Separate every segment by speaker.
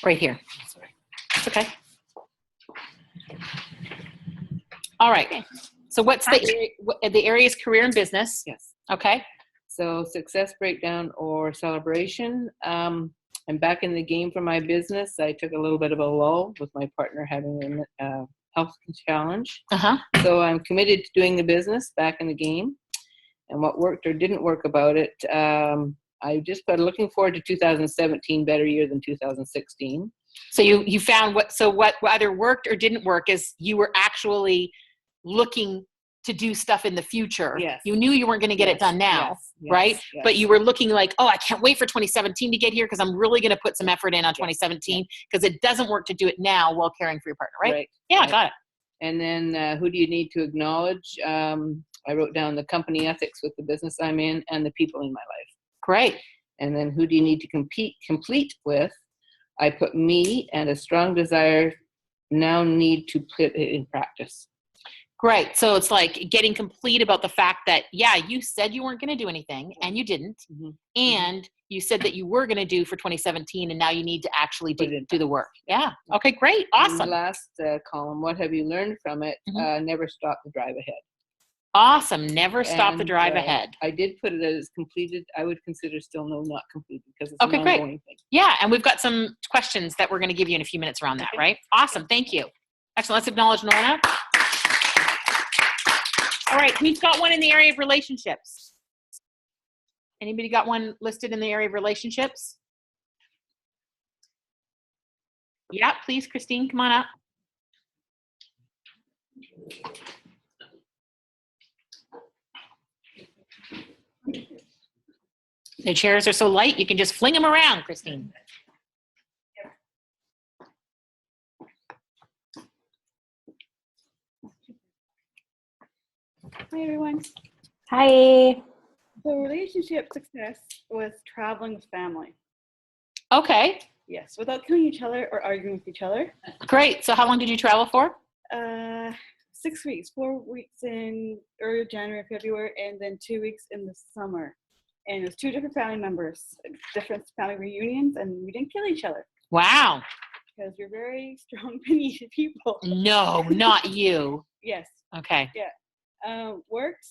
Speaker 1: Right here.
Speaker 2: Sorry.
Speaker 1: It's okay. All right. So what's the area is career and business.
Speaker 2: Yes.
Speaker 1: Okay.
Speaker 2: So success, breakdown, or celebration. I'm back in the game for my business. I took a little bit of a lull with my partner having a health challenge. So I'm committed to doing the business, back in the game. And what worked or didn't work about it, I just got looking forward to 2017, better year than 2016.
Speaker 1: So you found what either worked or didn't work is you were actually looking to do stuff in the future.
Speaker 2: Yes.
Speaker 1: You knew you weren't going to get it done now, right?
Speaker 2: Yes.
Speaker 1: But you were looking like, oh, I can't wait for 2017 to get here because I'm really going to put some effort in on 2017 because it doesn't work to do it now while caring for your partner, right? Yeah,
Speaker 2: right.
Speaker 1: Got it.
Speaker 2: And then who do you need to acknowledge? I wrote down the company ethics with the business I'm in and the people in my life.
Speaker 1: Great.
Speaker 2: And then who do you need to complete with? I put me and a strong desire now need to put it in practice.
Speaker 1: Great. So it's like getting complete about the fact that, yeah, you said you weren't going to do anything and you didn't. Mm-hmm. And you said that you were going to do for 2017 and now you need to actually do the work. Yeah. Okay, great. Awesome.
Speaker 2: And the last column, what have you learned from it? Mm-hmm. Never stop the drive ahead.
Speaker 1: Awesome. Never stop the drive ahead.
Speaker 2: I did put it as completed. I would consider still not completed because it's an ongoing thing.
Speaker 1: Yeah. And we've got some questions that we're going to give you in a few minutes around that, right? Awesome. Thank you. Excellent. Let's acknowledge Nolana. All right, who's got one in the area of relationships? Anybody got one listed in the area of relationships? Yeah, please, Christine, come on up. The chairs are so light, you can just fling them around, Christine.
Speaker 3: Hi, everyone.
Speaker 4: Hi.
Speaker 3: So relationship success was traveling with family.
Speaker 1: Okay.
Speaker 3: Yes, without killing each other or arguing with each other.
Speaker 1: Great. So how long did you travel for?
Speaker 3: 6 weeks, 4 weeks in early January, February, and then 2 weeks in the summer. And it was 2 different family members, different family reunions, and we didn't kill each other.
Speaker 1: Wow.
Speaker 3: Because you're very strong, opinionated people.
Speaker 1: No, not you.
Speaker 3: Yes.
Speaker 1: Okay.
Speaker 3: Yeah. Worked.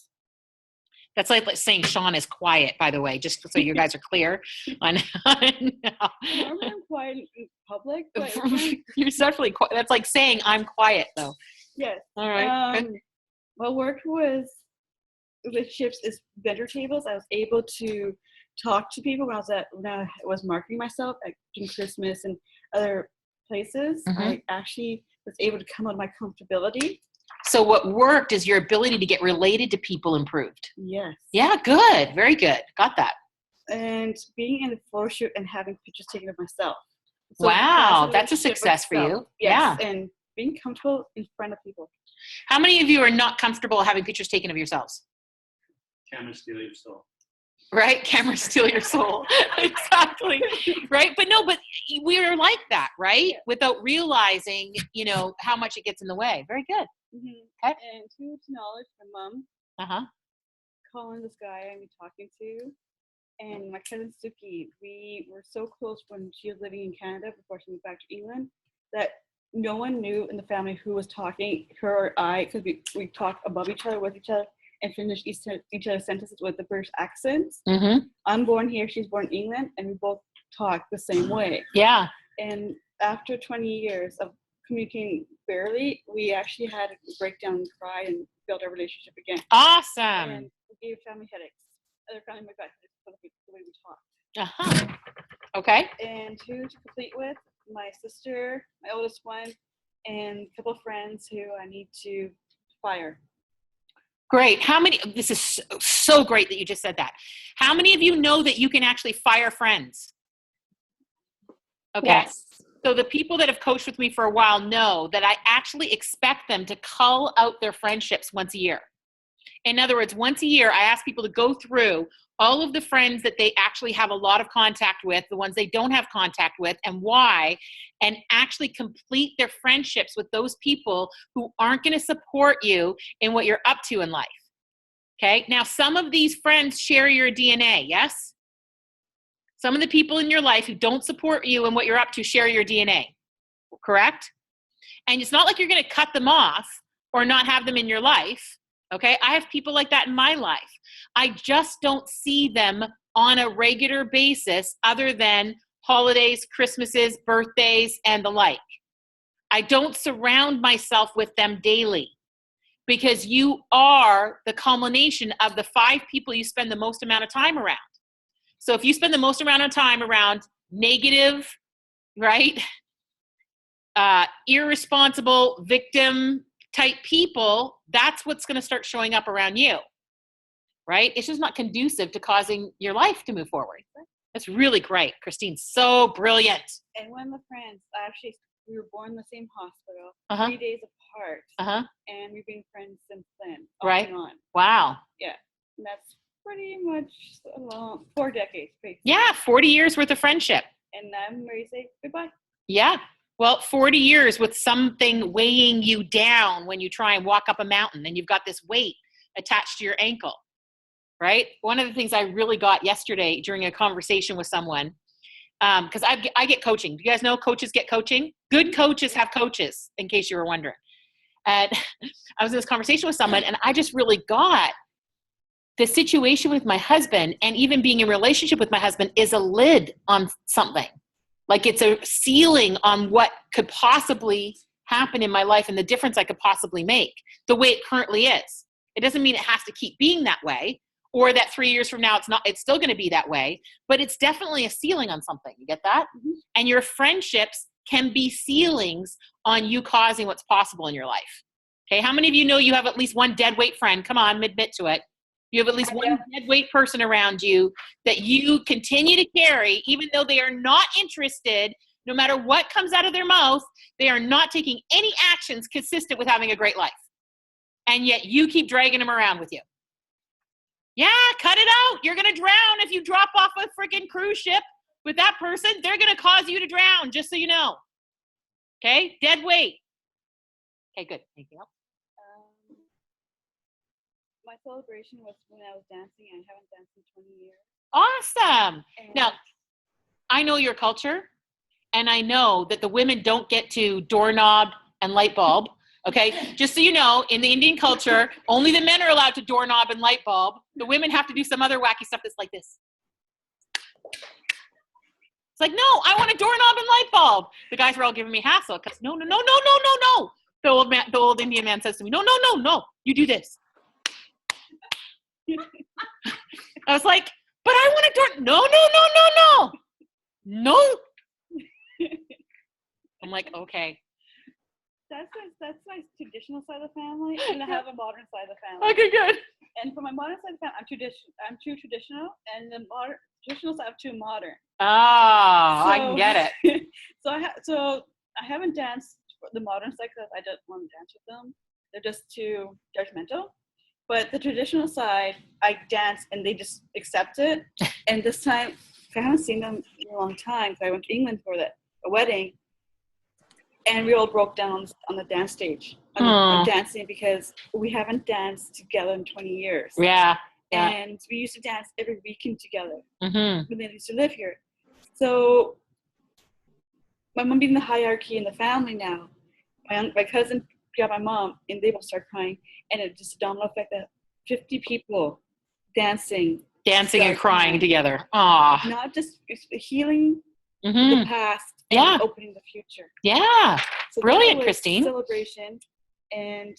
Speaker 1: That's like saying Sean is quiet, by the way, just so you guys are clear.
Speaker 3: Normally I'm quiet in public. But
Speaker 1: you're definitely quiet. That's like saying I'm quiet, though.
Speaker 3: Yes.
Speaker 1: All right.
Speaker 3: What worked was relationships is vendor tables. I was able to talk to people when I was marketing myself at Christmas and other places. Mm-hmm. I actually was able to come out of my comfortability.
Speaker 1: So what worked is your ability to get related to people improved.
Speaker 3: Yes.
Speaker 1: Yeah, good. Very good. Got that.
Speaker 3: And being in a photo shoot and having pictures taken of myself.
Speaker 1: So wow, that's a success for you.
Speaker 3: Yes,
Speaker 1: yeah.
Speaker 3: And being comfortable in front of people.
Speaker 1: How many of you are not comfortable having pictures taken of yourselves?
Speaker 5: Cameras steal your soul.
Speaker 1: Right? Cameras steal your soul. Exactly. Right? But we're like that, right? Yeah. Without realizing, how much it gets in the way. Very good.
Speaker 3: Mm-hmm. Okay. And to acknowledge my mom. Colin, this guy I'm talking to, and my cousin Suki. We were so close when she was living in Canada before she moved back to England that no one knew in the family who was talking, her or I, because we talk above each other, with each other, and finish each other's sentences with the British accents. Mm-hmm. I'm born here, she's born in England, and we both talk the same way.
Speaker 1: Yeah.
Speaker 3: And after 20 years of communicating barely, we actually had a breakdown and cry and build our relationship again.
Speaker 1: Awesome.
Speaker 3: And we gave family headaches. Other family members got headaches the way we talked.
Speaker 1: Okay.
Speaker 3: And to complete with, my sister, my oldest one, and a couple of friends who I need to fire.
Speaker 1: Great. This is so great that you just said that. How many of you know that you can actually fire friends? Okay.
Speaker 4: Yes.
Speaker 1: So the people that have coached with me for a while know that I actually expect them to cull out their friendships once a year. In other words, once a year, I ask people to go through all of the friends that they actually have a lot of contact with, the ones they don't have contact with, and why, and actually complete their friendships with those people who aren't going to support you in what you're up to in life. Okay? Now, some of these friends share your DNA, yes? Some of the people in your life who don't support you and what you're up to share your DNA, correct? And it's not like you're going to cut them off or not have them in your life, okay? I have people like that in my life. I just don't see them on a regular basis other than holidays, Christmases, birthdays, and the like. I don't surround myself with them daily because you are the culmination of the 5 people you spend the most amount of time around. So if you spend the most amount of time around negative, right, irresponsible, victim type people, that's what's going to start showing up around you, right? It's just not conducive to causing your life to move forward. That's really great. Christine's so brilliant.
Speaker 3: And one of the friends, actually, we were born in the same hospital, 3 days apart, and we've been friends since then.
Speaker 1: Right.
Speaker 3: And on.
Speaker 1: Wow.
Speaker 3: Yeah, and that's pretty much 4 decades, basically.
Speaker 1: Yeah, 40 years worth of friendship.
Speaker 3: And I'm ready to say goodbye.
Speaker 1: Yeah. Well, 40 years with something weighing you down when you try and walk up a mountain and you've got this weight attached to your ankle, right? One of the things I really got yesterday during a conversation with someone, because I get coaching. Do you guys know coaches get coaching? Good coaches have coaches, in case you were wondering. And I was in this conversation with someone and I just really got the situation with my husband, and even being in a relationship with my husband is a lid on something. Like it's a ceiling on what could possibly happen in my life and the difference I could possibly make the way it currently is. It doesn't mean it has to keep being that way or that 3 years from now it's still going to be that way, but it's definitely a ceiling on something. You get that? Mm-hmm. And your friendships can be ceilings on you causing what's possible in your life. Okay. How many of you know you have at least one dead weight friend? Come on, admit to it. You have at least one dead weight person around you that you continue to carry, even though they are not interested, no matter what comes out of their mouth, they are not taking any actions consistent with having a great life. And yet you keep dragging them around with you. Yeah, cut it out. You're going to drown if you drop off a freaking cruise ship with that person. They're going to cause you to drown, just so you know. Okay? Dead weight. Okay, good. Anything else?
Speaker 3: My celebration was when I was dancing. I haven't danced in 20 years.
Speaker 1: Awesome.
Speaker 3: And
Speaker 1: now, I know your culture, and I know that the women don't get to doorknob and light bulb. Okay, just so you know, in the Indian culture, only the men are allowed to doorknob and light bulb. The women have to do some other wacky stuff that's like this. It's like, no, I want a doorknob and light bulb. The guys were all giving me hassle because no. The old Indian man says to me, no, you do this. I was like, but I want a door. No. I'm like, okay.
Speaker 3: That's my traditional side of the family, and I have a modern side of the family.
Speaker 1: Okay, good.
Speaker 3: And for my modern side of the family, I'm too traditional, and the traditional side, I'm too modern.
Speaker 1: Oh, I can get it.
Speaker 3: So I haven't danced for the modern side because I don't want to dance with them. They're just too judgmental. But the traditional side, I dance and they just accept it. And this time, I haven't seen them in a long time. So I went to England for a wedding, and we all broke down on the dance stage. On dancing because we haven't danced together in 20 years.
Speaker 1: Yeah.
Speaker 3: And we used to dance every weekend together
Speaker 1: when
Speaker 3: they used to live here. So my mom being the hierarchy in the family now, my cousin got my mom, and they both start crying, and it just a domino effect that 50 people dancing
Speaker 1: and crying together. Aw.
Speaker 3: Not just healing the past and opening the future.
Speaker 1: Yeah. So brilliant,
Speaker 3: was
Speaker 1: Christine.
Speaker 3: Celebration, and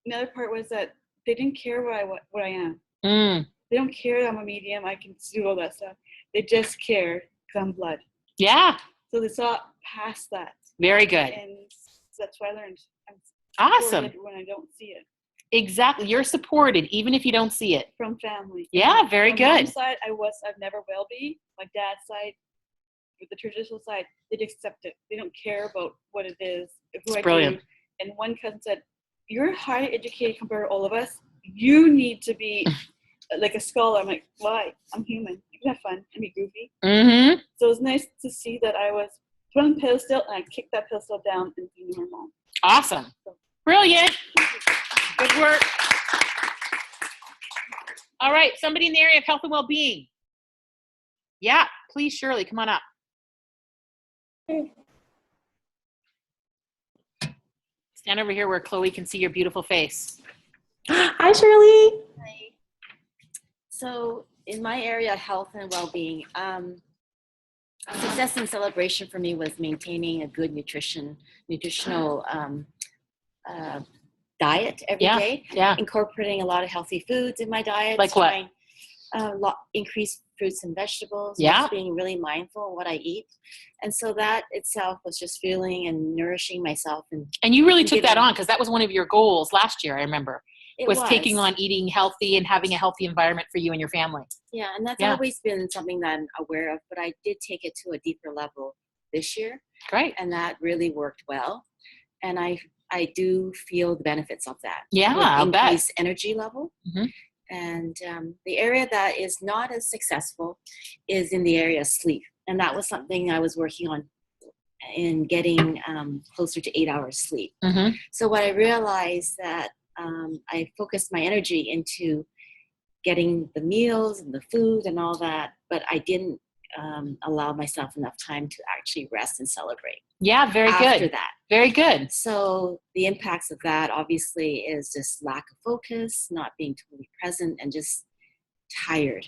Speaker 3: another part was that they didn't care what I am. They don't care that I'm a medium. I can do all that stuff. They just care because I'm blood.
Speaker 1: Yeah.
Speaker 3: So they saw past that.
Speaker 1: Very good.
Speaker 3: And that's what I learned.
Speaker 1: Awesome.
Speaker 3: When I don't see it.
Speaker 1: Exactly. You're supported even if you don't see it.
Speaker 3: From family.
Speaker 1: Yeah, very good.
Speaker 3: On my mom's side, I've never will be. My dad's side, with the traditional side, they'd accept it. They don't care about what it is. Who I
Speaker 1: brilliant.
Speaker 3: Do. And one cousin said, "You're highly educated compared to all of us. You need to be like a scholar." I'm like, why? I'm human. You can have fun and be goofy. So it was nice to see that I was put on a pedestal, and I kicked that pedestal down and be normal.
Speaker 1: Awesome. Brilliant. Good work. All right. Somebody in the area of health and well-being. Yeah, please, Shirley, come on up. Stand over here where Chloe can see your beautiful face.
Speaker 4: Hi, Shirley.
Speaker 6: Hi. So in my area, health and well-being, success and celebration for me was maintaining a good nutritional diet every day.
Speaker 1: Yeah.
Speaker 6: Incorporating a lot of healthy foods in my diet.
Speaker 1: Like what?
Speaker 6: Increase fruits and vegetables.
Speaker 1: Yeah.
Speaker 6: Just being really mindful of what I eat. And so that itself was just fueling and nourishing myself.
Speaker 1: And you really took that on, because that was one of your goals last year, I remember.
Speaker 6: It
Speaker 1: was taking on eating healthy and having a healthy environment for you and your family.
Speaker 6: Yeah, and that's always been something that I'm aware of, but I did take it to a deeper level this year.
Speaker 1: Great.
Speaker 6: And that really worked well. And I do feel the benefits of that.
Speaker 1: Yeah, I'll bet.
Speaker 6: Increased energy level. Mm-hmm. And the area that is not as successful is in the area of sleep. And that was something I was working on in getting closer to 8 hours sleep.
Speaker 1: Mm-hmm.
Speaker 6: So what I realized that I focused my energy into getting the meals and the food and all that, but I didn't allow myself enough time to actually rest and celebrate.
Speaker 1: Yeah, very good.
Speaker 6: After that.
Speaker 1: Very good.
Speaker 6: So the impacts of that obviously is just lack of focus, not being totally present, and just tired.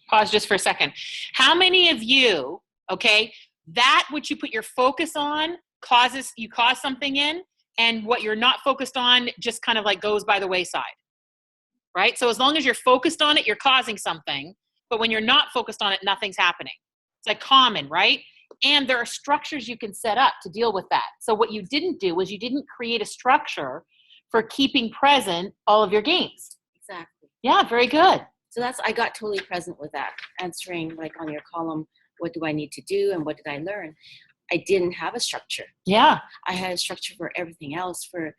Speaker 1: Pause just for a second. How many of you, okay, that which you put your focus on cause something in, and what you're not focused on just kind of like goes by the wayside, right? So as long as you're focused on it, you're causing something, but when you're not focused on it, nothing's happening. It's like common, right? And there are structures you can set up to deal with that. So what you didn't do was you didn't create a structure for keeping present all of your gains.
Speaker 6: Exactly.
Speaker 1: Yeah, very good.
Speaker 6: So I got totally present with that, answering like on your column, what do I need to do and what did I learn? I didn't have a structure.
Speaker 1: Yeah.
Speaker 6: I had a structure for everything else, for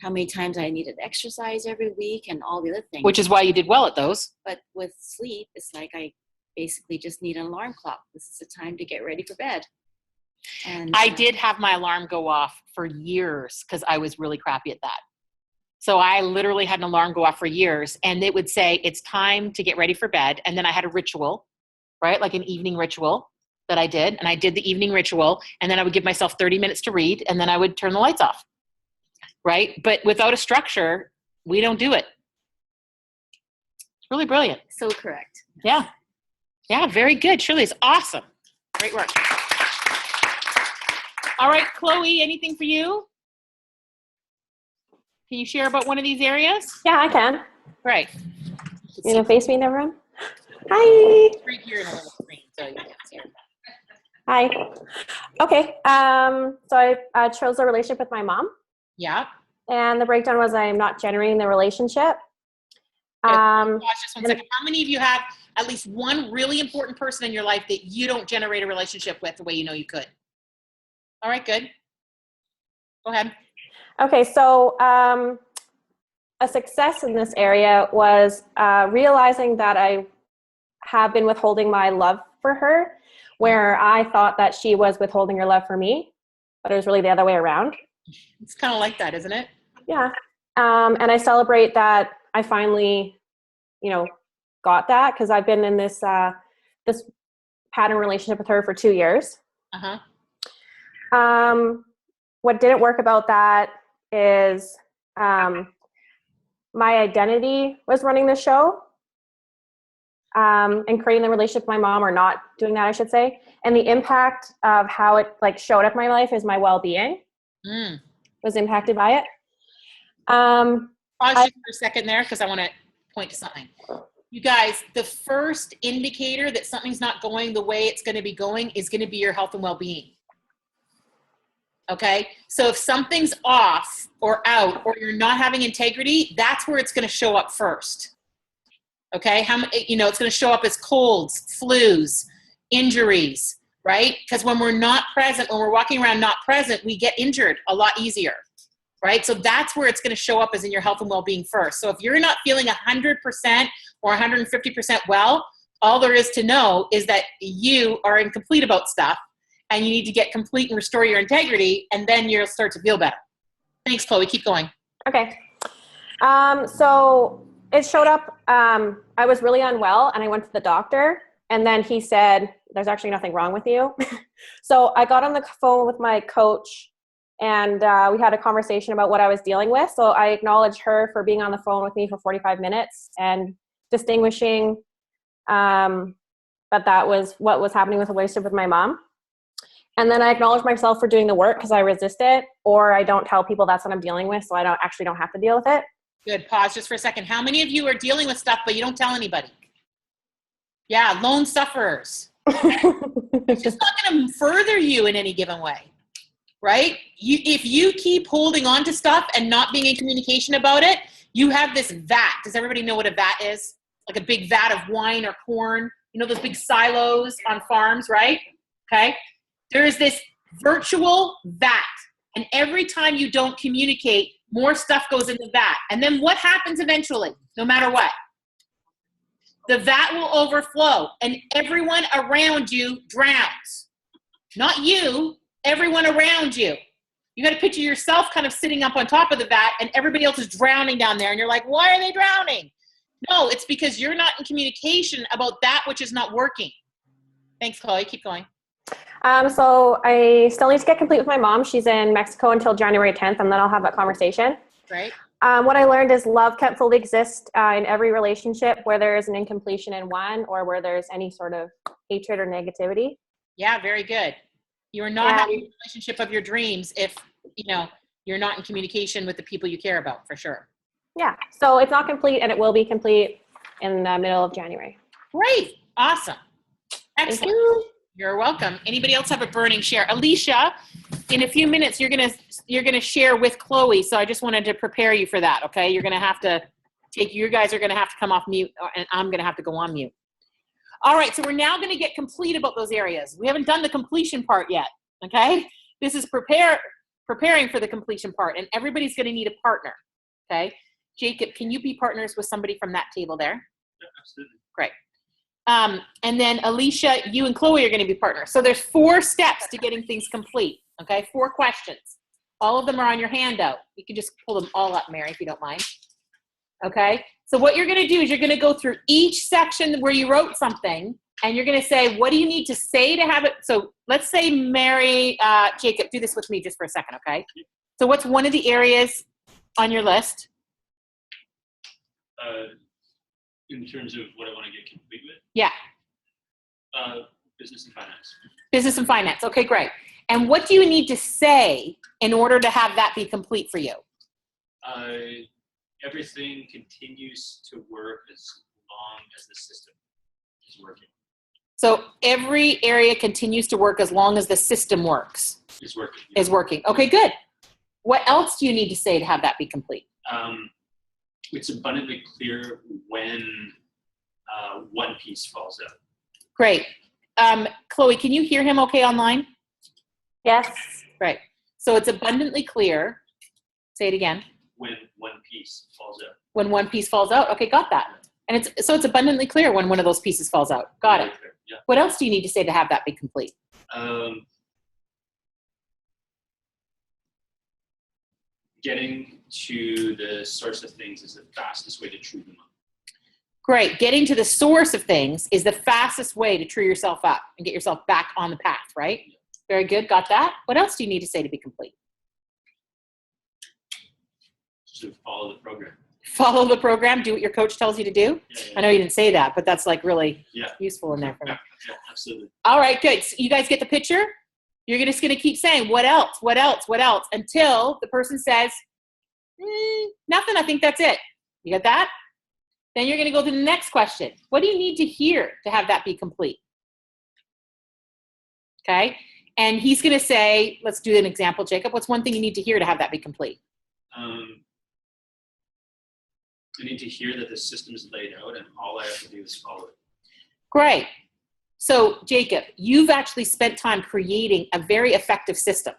Speaker 6: how many times I needed exercise every week and all the other things.
Speaker 1: Which is why you did well at those.
Speaker 6: But with sleep, it's like I basically just need an alarm clock. This is the time to get ready for bed. And
Speaker 1: I did have my alarm go off for years because I was really crappy at that. So I literally had an alarm go off for years, and it would say, it's time to get ready for bed. And then I had a ritual, right? Like an evening ritual that I did. And I did the evening ritual, and then I would give myself 30 minutes to read, and then I would turn the lights off, right? But without a structure, we don't do it. It's really brilliant.
Speaker 6: So correct.
Speaker 1: Yeah. Yeah, very good. Shirley, it's awesome. Great work. All right, Chloe, anything for you? Can you share about one of these areas?
Speaker 4: Yeah, I can.
Speaker 1: Great.
Speaker 4: You gonna face me in everyone? Hi.
Speaker 1: Right here in a little screen, so you can see her.
Speaker 4: Hi. Okay. So I chose a relationship with my mom.
Speaker 1: Yeah.
Speaker 4: And the breakdown was I'm not generating the relationship.
Speaker 1: Pause just 1 second. How many of you have at least one really important person in your life that you don't generate a relationship with the way you know you could? All right, good. Go ahead.
Speaker 4: Okay, so a success in this area was realizing that I have been withholding my love for her, where I thought that she was withholding her love for me, but it was really the other way around.
Speaker 1: It's kind of like that, isn't it?
Speaker 4: Yeah. And I celebrate that I finally, got that, because I've been in this this pattern relationship with her for 2 years.
Speaker 1: Uh-huh.
Speaker 4: What didn't work about that is my identity was running the show, and creating the relationship with my mom, or not doing that, I should say. And the impact of how it showed up in my life is my well-being was impacted by it.
Speaker 1: Pause just for a second there, because I want to point to something. You guys, the first indicator that something's not going the way it's going to be going is going to be your health and well-being. Okay? So if something's off or out, or you're not having integrity, that's where it's going to show up first. Okay? It's going to show up as colds, flus, injuries, right? Because when we're not present, when we're walking around not present, we get injured a lot easier, right? So that's where it's going to show up, as in your health and well-being first. So if you're not feeling 100% or 150% well, all there is to know is that you are incomplete about stuff, and you need to get complete and restore your integrity, and then you'll start to feel better. Thanks, Chloe. Keep going.
Speaker 4: Okay. So it showed up. I was really unwell, and I went to the doctor, and then he said, there's actually nothing wrong with you. So I got on the phone with my coach, and we had a conversation about what I was dealing with. So I acknowledged her for being on the phone with me for 45 minutes and distinguishing that was what was happening with the relationship with my mom. And then I acknowledged myself for doing the work because I resist it, or I don't tell people that's what I'm dealing with, so I don't have to deal with it.
Speaker 1: Good. Pause just for a second. How many of you are dealing with stuff but you don't tell anybody? Yeah, lone sufferers. It's just not going to further you in any given way, right? If you keep holding on to stuff and not being in communication about it, you have this vat. Does everybody know what a vat is? Like a big vat of wine or corn. You know those big silos on farms, right? Okay. There is this virtual vat. And every time you don't communicate, more stuff goes in the vat. And then what happens eventually, no matter what? The vat will overflow and everyone around you drowns. Not you, everyone around you. You got to picture yourself kind of sitting up on top of the vat and everybody else is drowning down there. And you're like, why are they drowning? No, it's because you're not in communication about that which is not working. Thanks, Chloe. Keep going.
Speaker 4: So I still need to get complete with my mom. She's in Mexico until January 10th, and then I'll have that conversation.
Speaker 1: Right.
Speaker 4: What I learned is love can't fully exist in every relationship where there is an incompletion in one or where there's any sort of hatred or negativity.
Speaker 1: Yeah, very good. You are not having the relationship of your dreams if, you're not in communication with the people you care about, for sure.
Speaker 4: Yeah. So it's not complete, and it will be complete in the middle of January.
Speaker 1: Great. Awesome. Excellent. You're welcome. Anybody else have a burning share? Alicia, in a few minutes, you're gonna share with Chloe. So I just wanted to prepare you for that. Okay. You're gonna have to you guys are gonna have to come off mute, and I'm gonna have to go on mute. All right. So we're now gonna get complete about those areas. We haven't done the completion part yet. Okay. This is preparing for the completion part, and everybody's gonna need a partner. Okay. Jacob, can you be partners with somebody from that table there?
Speaker 5: Yeah, absolutely.
Speaker 1: Great. And then Alicia, you and Chloe are going to be partners. So there's 4 steps to getting things complete. Okay. 4 questions. All of them are on your handout. You can just pull them all up, Mary, if you don't mind. Okay. So what you're going to do is you're going to go through each section where you wrote something, and you're going to say, what do you need to say to have it? So let's say Mary, Jacob, do this with me just for a second. Okay. So what's one of the areas on your list?
Speaker 5: In terms of what I want to get complete with?
Speaker 1: Yeah.
Speaker 5: Business and finance.
Speaker 1: Business and finance. Okay, great. And what do you need to say in order to have that be complete for you?
Speaker 5: Everything continues to work as long as the system is working.
Speaker 1: So every area continues to work as long as the system works.
Speaker 5: Is working.
Speaker 1: Is working. Okay, good. What else do you need to say to have that be complete?
Speaker 5: It's abundantly clear when one piece falls out.
Speaker 1: Great. Chloe, can you hear him okay online?
Speaker 4: Yes.
Speaker 1: Right. So it's abundantly clear. Say it again.
Speaker 5: When one piece falls out.
Speaker 1: When one piece falls out. Okay, got that. And it's abundantly clear when one of those pieces falls out. Got it.
Speaker 5: Yeah.
Speaker 1: What else do you need to say to have that be complete?
Speaker 5: Getting to the source of things is the fastest way to true them up.
Speaker 1: Great. Getting to the source of things is the fastest way to true yourself up and get yourself back on the path, right? Yeah. Very good. Got that? What else do you need to say to be complete?
Speaker 5: To follow the program.
Speaker 1: Follow the program. Do what your coach tells you to do.
Speaker 5: Yeah.
Speaker 1: I know you didn't say that, but that's like really useful in there for me.
Speaker 5: Yeah, absolutely.
Speaker 1: All right, good. So you guys get the picture? You're just going to keep saying, what else, what else, what else, until the person says, nothing, I think that's it. You got that? Then you're going to go to the next question. What do you need to hear to have that be complete? Okay. And he's going to say, let's do an example, Jacob. What's one thing you need to hear to have that be complete?
Speaker 5: I need to hear that the system is laid out and all I have to do is follow it.
Speaker 1: Great. So, Jacob, you've actually spent time creating a very effective system.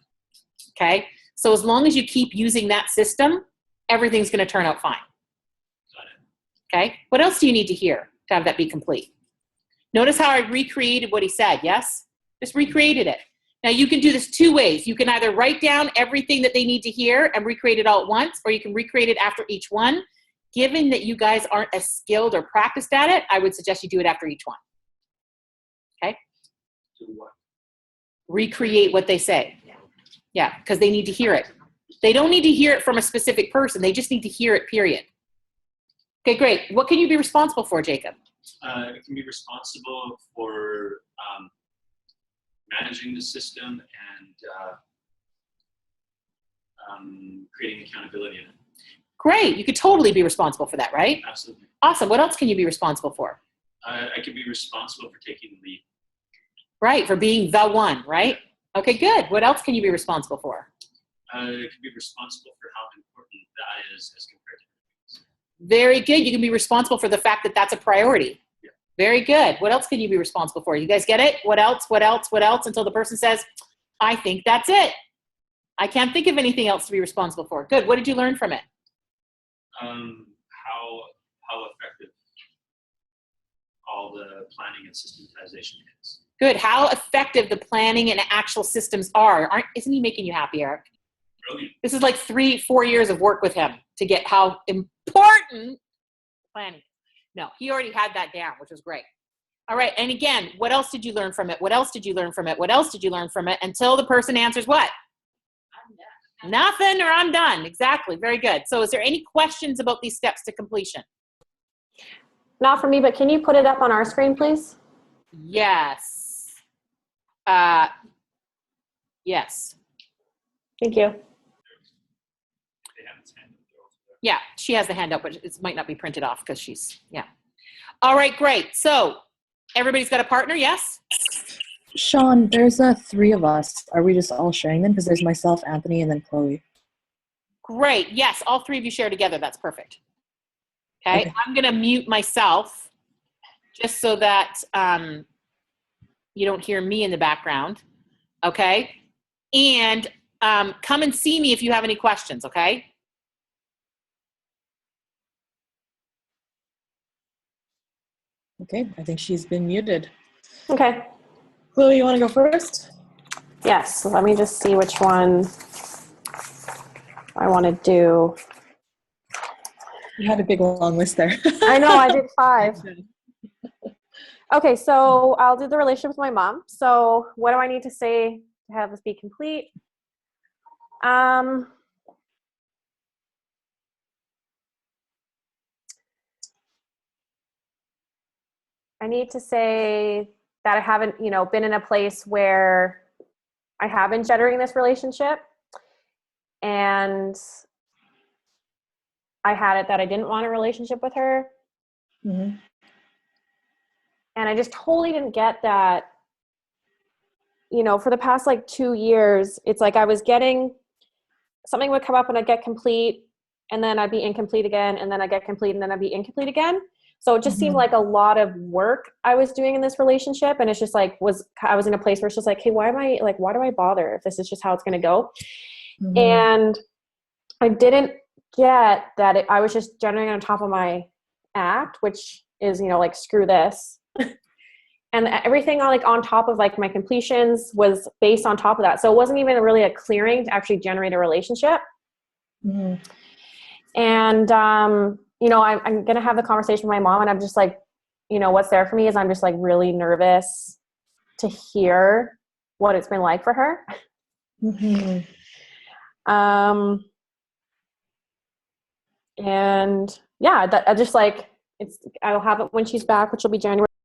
Speaker 1: Okay. So as long as you keep using that system, everything's going to turn out fine.
Speaker 5: Got it.
Speaker 1: Okay. What else do you need to hear to have that be complete? Notice how I recreated what he said. Yes. Just recreated it. Now you can do this 2 ways. You can either write down everything that they need to hear and recreate it all at once, or you can recreate it after each one. Given that you guys aren't as skilled or practiced at it, I would suggest you do it after each one. Okay.
Speaker 5: Do what?
Speaker 1: Recreate what they say. Yeah, because they need to hear it. They don't need to hear it from a specific person. They just need to hear it, period. Okay, great. What can you be responsible for, Jacob?
Speaker 5: It can be responsible for managing the system and creating accountability in it.
Speaker 1: Great. You could totally be responsible for that, right?
Speaker 5: Absolutely.
Speaker 1: Awesome. What else can you be responsible for?
Speaker 5: I could be responsible for taking the lead.
Speaker 1: Right, for being the one, right? Okay, good. What else can you be responsible for?
Speaker 5: I could be responsible for how important that is as compared to things.
Speaker 1: Very good. You can be responsible for the fact that that's a priority.
Speaker 5: Yeah.
Speaker 1: Very good. What else can you be responsible for? You guys get it? What else? What else? What else? Until the person says, I think that's it. I can't think of anything else to be responsible for. Good. What did you learn from it?
Speaker 5: How effective all the planning and systematization is.
Speaker 1: Good. How effective the planning and actual systems are. Isn't he making you happy, Eric?
Speaker 5: Brilliant.
Speaker 1: This is like 3-4 years of work with him to get how important planning. No, he already had that down, which was great. All right. And again, what else did you learn from it? What else did you learn from it? What else did you learn from it? Until the person answers what?
Speaker 6: I'm done.
Speaker 1: Nothing, or I'm done. Exactly. Very good. So is there any questions about these steps to completion?
Speaker 4: Not for me, but can you put it up on our screen, please?
Speaker 1: Yes. Yes.
Speaker 4: Thank you.
Speaker 5: They have its hand up there also.
Speaker 1: Yeah, she has the handout, but it might not be printed off because she's, yeah. All right, great. So everybody's got a partner, yes?
Speaker 7: Sean, there's 3 of us. Are we just all sharing them? Because there's myself, Anthony, and then Chloe.
Speaker 1: Great. Yes, all 3 of you share together. That's perfect. Okay. I'm going to mute myself just so that you don't hear me in the background. Okay. And come and see me if you have any questions. Okay.
Speaker 7: Okay, I think she's been muted.
Speaker 4: Okay.
Speaker 7: Chloe, you want to go first?
Speaker 4: Yes. Let me just see which one I want to do.
Speaker 7: You had a big long list there.
Speaker 4: I know, I did 5. Okay, so I'll do the relationship with my mom. So what do I need to say to have this be complete? I need to say that I haven't, been in a place where I have been generating this relationship, and I had it that I didn't want a relationship with her.
Speaker 7: Mm-hmm.
Speaker 4: And I just totally didn't get that, for the past 2 years, it's like I was getting, something would come up and I'd get complete, and then I'd be incomplete again, and then I'd get complete, and then I'd be incomplete again. So it just seemed like a lot of work I was doing in this relationship. And it's just I was in a place where it's just like, hey, why do I bother if this is just how it's going to go?
Speaker 7: Mm-hmm.
Speaker 4: And I didn't get that I was just generating on top of my act, which is, screw this. And everything on top of my completions was based on top of that. So it wasn't even really a clearing to actually generate a relationship.
Speaker 7: Mm-hmm.
Speaker 4: And, I'm going to have the conversation with my mom, and I'm just what's there for me is I'm just really nervous to hear what it's been like for her.
Speaker 7: Mm-hmm.
Speaker 4: And yeah, that I just I'll have it when she's back, which will be January